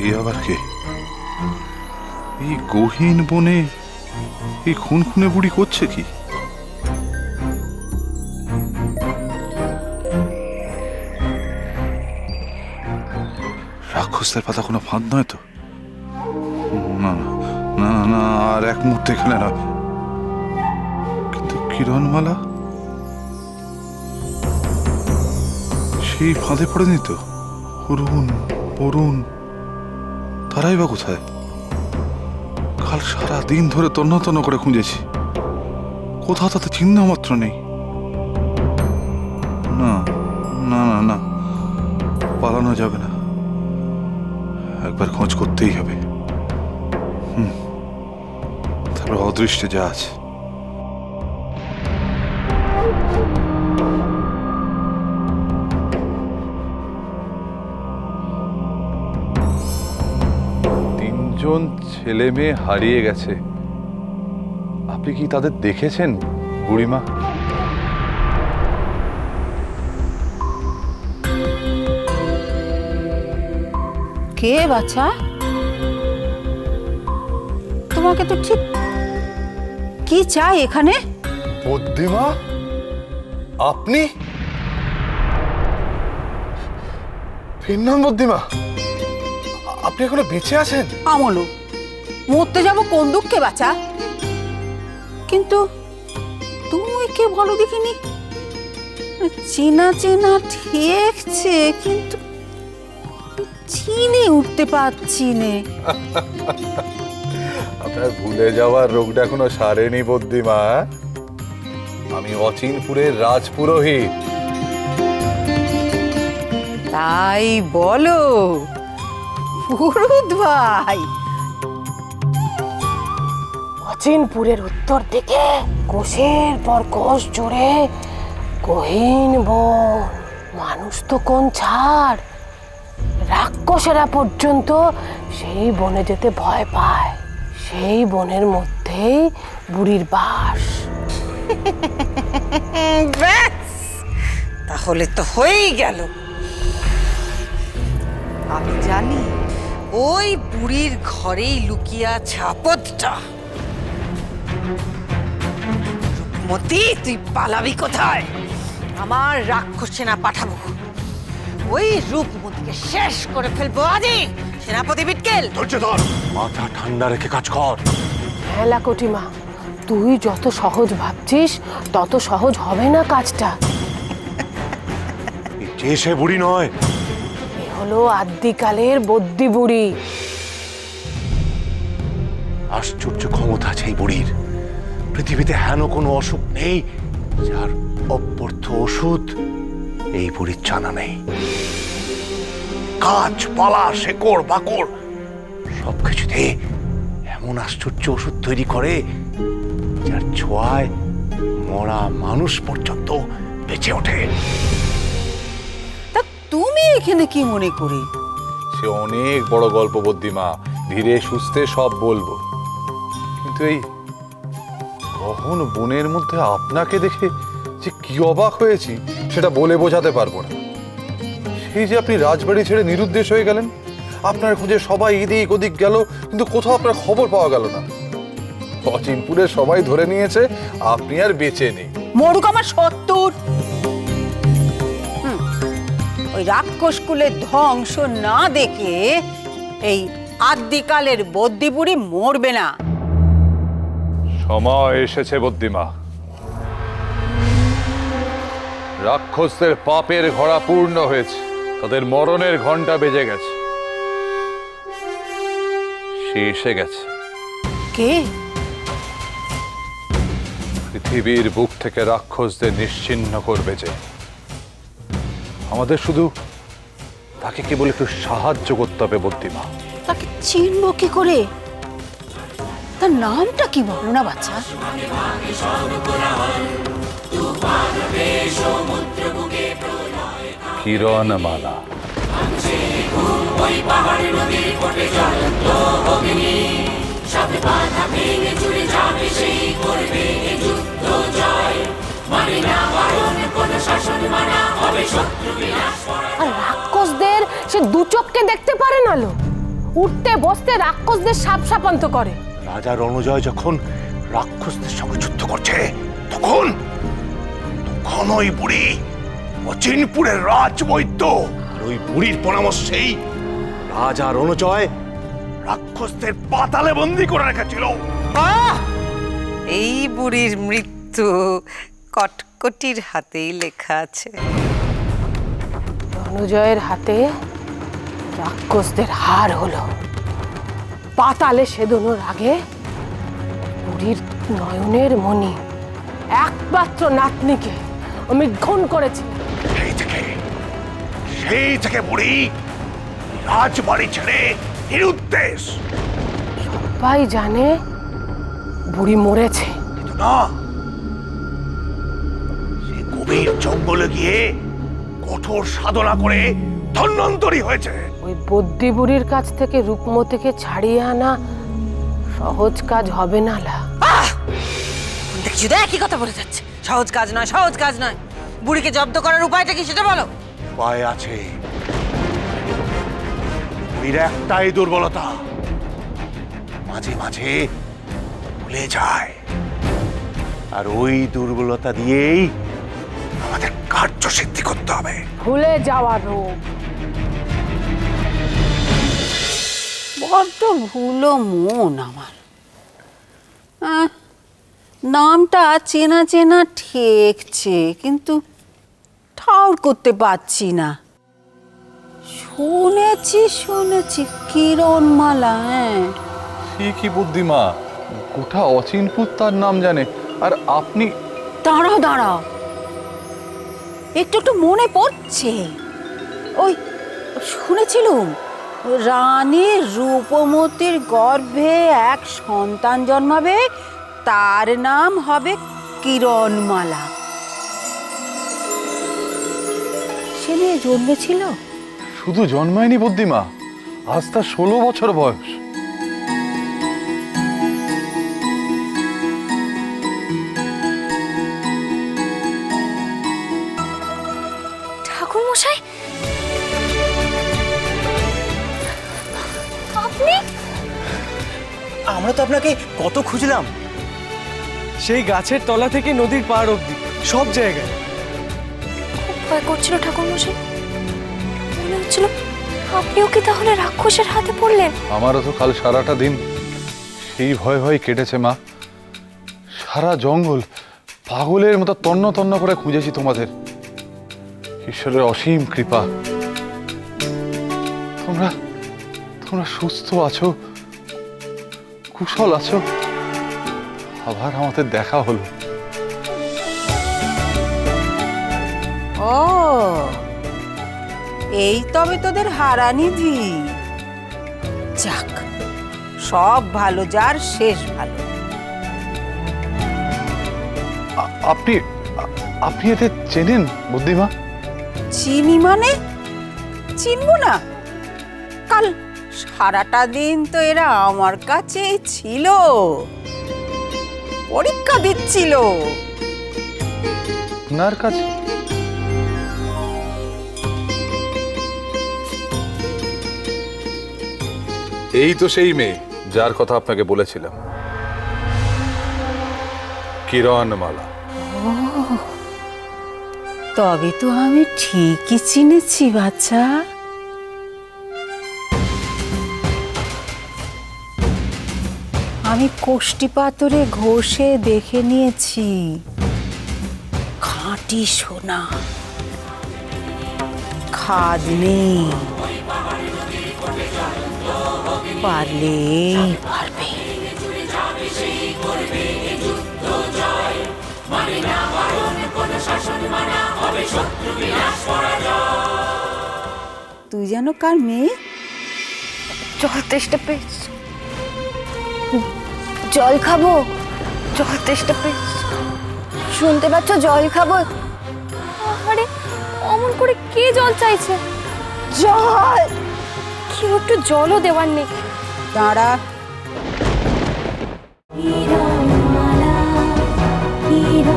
এ আবার কে? এই গহীন বনে এই খুনখুনে বুড়ি করছে কি? রাক্ষসদের পাতা কোনো ফাঁদ নয় তো? না না না, আর এক মুহূর্তে এখানে না। কিন্তু কিরণমালা সেই ফাঁদে পড়েনি তো? অরুণ, বরুণ, তারাই বা কোথায়? কাল সারা দিন ধরে তন্ন তন্ন করে খুঁজেছি, কোথাও তাতে চিহ্ন মাত্র নেই। না না না না, পালানো যাবে না, একবার খোঁজ করতেই হবে। তারপর অদৃষ্টে যা আছে। তিনজন ছেলে মেয়ে হারিয়ে গেছে, আপনি কি তাদের দেখেছেন বুড়িমা? কে বাছা? তোমাকে তো ঠিক কি চাই এখানে? বুদ্ধিমা, আপনি? ফিরনাম বুদ্ধিমা, আপনি এখনো বেঁচে আছেন? আমলো মরতে যাব কোন দুঃখে বাছা? কিন্তু তুমি কে বলো দেখিনি? চেনা চেনা ঠেকছে, কিন্তু চিনে উঠতে পারছি নে। আপনার ভুলে যাওয়ার রোগটা এখনো সারেনি বুদ্ধিমা। আমি অচিনপুরের রাজপুরোহিত। তাই বলো পুরুত ভাই? অচিনপুরের উত্তর দিকে কোষের পর কোষ জুড়ে গহীন বন। মানুষ তো কোন ছাড়, রাক্ষসেরা পর্যন্ত সেই বনে যেতে ভয় পায়। সেই বনের মধ্যেই বুড়ির বাস। ব্যাস, তাহলে তো হয়েই গেল। আমি জানি ওই বুড়ির ঘরেই লুকিয়ে আছে আপদটা। রূপমতি, তুই পালাবি কোথায়? আমার রাক্ষস সেনা পাঠাবো, ওই রূপমতিকে শেষ করে ফেলবো আজই। সেনাপতি বিটকেল, ধৈর্য ধর, মাথা ঠান্ডা রেখে কাজ কর। হ্যাঁ লাকটিমা, তুই যত সহজ ভাবছিস তত সহজ হবে না কাজটা। যে সে বুড়ি নয়, এ হলো আদ্যিকালের বদ্যি বুড়ি। আশ্চর্য ক্ষমতা আছে এই বুড়ির। পৃথিবীতে হেন কোনো অসুখ নেই যার অব্যর্থ ওষুধ এই বুড়ির জানা নেই। গাছ পালা শেকড় বাকড় সবকিছুতে এমন আশ্চর্য ওষুধ তৈরি করে যার ছোঁয়ায় মরা মানুষ পর্যন্ত বেঁচে ওঠে। তা তুমি এখানে কি মনে করে? সে অনেক বড় গল্প বুদ্ধিমা, ধীরে সুস্থে সব বলবো। কিন্তু এই গহন বনের মধ্যে আপনাকে দেখে যে কি অবাক হয়েছি সেটা বলে বোঝাতে পারবো না। সেই যে আপনি রাজবাড়ি ছেড়ে নিরুদ্দেশ হয়ে গেলেন, আপনার খোঁজে সবাই এদিক ওদিক গেল, কিন্তু কোথাও আপনার খবর পাওয়া গেল না। অচিনপুরে সবাই ধরে নিয়েছে আপনি আর বেঁচে নেই। মরুক আমার ৭০। ওই রাক্ষস কুলের ধ্বংস না দেখে এই আদ্যিকালের বদ্যি বুড়ি মরবে না। সময় এসেছে বুদ্ধিমা। রাক্ষসদের পাপের ঘোড়া পূর্ণ হয়েছে, তাদের মরণের ঘন্টা বেজে গেছে। সে এসে গেছে। কে? পৃথিবীর বুক থেকে রাক্ষসদের নিশ্চিহ্ন করবে যে। আমাদের শুধু তাকে কেবল একটু সাহায্য করতে হবে বুদ্ধিমা। তাকে চিনব কি করে? তার নামটা কি বলো না বাচ্চা? কিরণমালা। আর রাক্ষসদের সে দু চোখকে দেখতে পারে না লো। উঠতে বসতে রাক্ষসদের সাপ সাপান্ত করে। রাজা রণজয় যখন রাক্ষসদের সঙ্গে যুদ্ধ করছে তখন তখন ওই বুড়ি অচিনপুরের রাজবৈদ্য আর ওই বুড়ির পরামর্শেই রাজা রণজয় রাক্ষসদের পাতালে বন্দি করে রেখেছিল। বাহ! এই বুড়ির মৃত্যু কটকটির হাতেই লেখা আছে। রণজয়ের হাতে রাক্ষসদের হার হলো। পাতালে সেদনোর আগে বুড়ির নয়নের মণি একমাত্র নাতনিকে আমি খুন করেছি। সেই থেকে বুড়ি রাজবাড়ি ছেড়ে নিরুদ্দেশ। সবাই জানে বুড়ি মরেছে, কিন্তু না, সে গভীর জঙ্গলে গিয়ে কঠোর সাধনা করে ধন্বন্তরী হয়েছে। ওই বদ্যি বুড়ির কাছ থেকে রূপমতিকে ছাড়িয়ে আনা সহজ কাজ হবে না লা। দেখছি তো একই কথা বলে যাচ্ছে, সহজ কাজ নয়, সহজ কাজ নয়। বুড়িকে জব্দ করার উপায়টা কি সেটা বলো। উপায় আছে। বুড়ির একটাই দুর্বলতা, মাঝে মাঝে ভুলে যায়। আর ওই দুর্বলতা দিয়েই আমাদের কার্য সিদ্ধি করতে হবে। ভুলে যাওয়ার রোগ। বড্ড ভুলো মন আমার। নামটা চেনা চেনা ঠেকছে, কিন্তু ঠাউর করতে পারছি না। শুনেছি কিরণমালা। হ্যাঁ, সে কি বুদ্ধিমা, গোটা অচিনপুর তার নাম জানে, আর আপনি? দাঁড়াও, একটু একটু মনে পড়ছে। ওই শুনেছিলুম রানী রূপমতির গর্ভে এক সন্তান জন্মাবে, তার নাম হবে কিরণমালা। সে মেয়ে জন্মেছিল? শুধু জন্মায়নি বুদ্ধিমা, আজ তার 16 বছর বয়স। ঠাকুর মশাই, আপনি? আমরা তো আপনাকে কত খুঁজলাম, সেই গাছের তলা থেকে নদীর পাড় অবধি সব জায়গায়। খুব ভয় করছিল ঠাকুর মশাই, মনে হচ্ছিল আপনিও কি তাহলে রাক্ষসের হাতে পড়লেন। আমারও তো কাল সারাটা দিন সেই ভয় ভয় কেটেছে মা। সারা জঙ্গল পাগলের মতো তন্ন তন্ন করে খুঁজেছি তোমাদের। ঈশ্বরের অসীম কৃপা, তোমরা তোমরা সুস্থ আছো, কুশল আছো, আবার আমাদের দেখা হলো। ও, এই তবে তোদের হারানিজি। যাক, সব ভালো যার শেষ ভালো। আপনি আপনি এদের চেনেন বুদ্ধিমা? চিনি মানে? চিনবো না? কাল সারাটা দিন তো এরা আমার কাছেই ছিল, পরীক্ষা দিচ্ছিল। আপনার কাছে? এই তো সেই মেয়ে যার কথা আপনাকে বলেছিলাম, কিরণমালা। তবে তো আমি ঠিকই চিনেছি বাচ্চা। আমি কোষ্টি পাথরে ঘষে দেখে নিয়েছি, খাঁটি সোনা, খাদ নেই। পারলেই পারবে। তুই যেন কার মেয়ে? জল তেষ্টা পেয়েছে, জল খাবো, জল তেষ্টা পেয়েছে। শুনতে পাচ্ছ? জল খাবো। আরে অমন করে কে জল চাইছে? জল! কেউ একটু জলও দেওয়ার নেই। দাঁড়া, হিরো